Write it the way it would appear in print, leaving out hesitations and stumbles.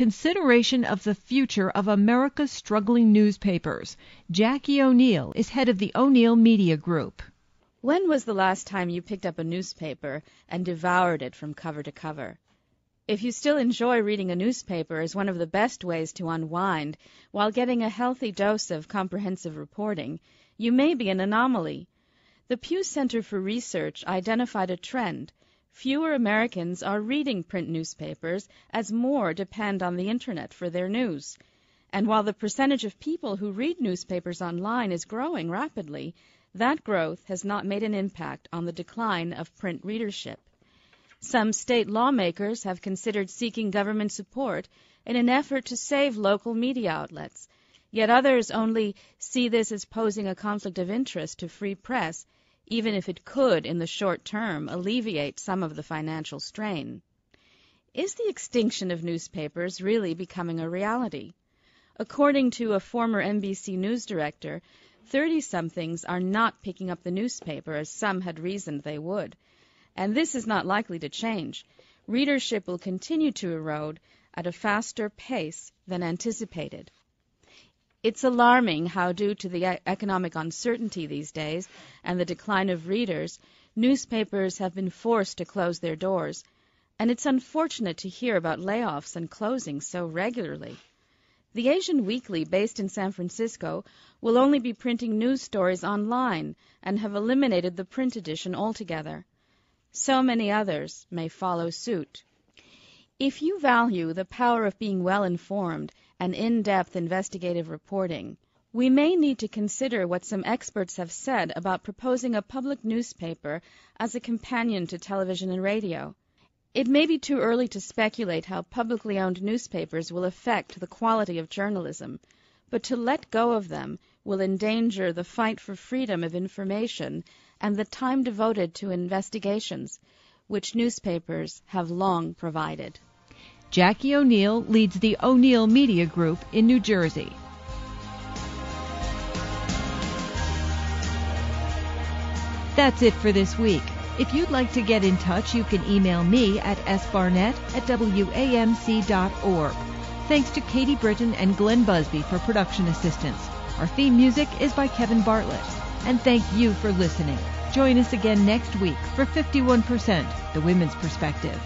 Consideration of the future of America's struggling newspapers. Jackie O'Neill is head of the O'Neill Media Group. When was the last time you picked up a newspaper and devoured it from cover to cover? If you still enjoy reading a newspaper as one of the best ways to unwind while getting a healthy dose of comprehensive reporting, you may be an anomaly. The Pew Center for Research identified a trend. Fewer Americans are reading print newspapers as more depend on the Internet for their news. And while the percentage of people who read newspapers online is growing rapidly, that growth has not made an impact on the decline of print readership. Some state lawmakers have considered seeking government support in an effort to save local media outlets, yet others only see this as posing a conflict of interest to free press, even if it could, in the short term, alleviate some of the financial strain. Is the extinction of newspapers really becoming a reality? According to a former NBC News director, 30-somethings are not picking up the newspaper as some had reasoned they would. And this is not likely to change. Readership will continue to erode at a faster pace than anticipated. It's alarming how, due to the economic uncertainty these days and the decline of readers, newspapers have been forced to close their doors. And it's unfortunate to hear about layoffs and closings so regularly. The Asian Weekly, based in San Francisco, will only be printing news stories online and have eliminated the print edition altogether. So many others may follow suit. If you value the power of being well-informed and in-depth investigative reporting, we may need to consider what some experts have said about proposing a public newspaper as a companion to television and radio. It may be too early to speculate how publicly owned newspapers will affect the quality of journalism, but to let go of them will endanger the fight for freedom of information and the time devoted to investigations, which newspapers have long provided. Jackie O'Neill leads the O'Neill Media Group in New Jersey. That's it for this week. If you'd like to get in touch, you can email me at sbarnett@wamc.org. Thanks to Katie Britton and Glenn Busby for production assistance. Our theme music is by Kevin Bartlett. And thank you for listening. Join us again next week for 51%, The Women's Perspective.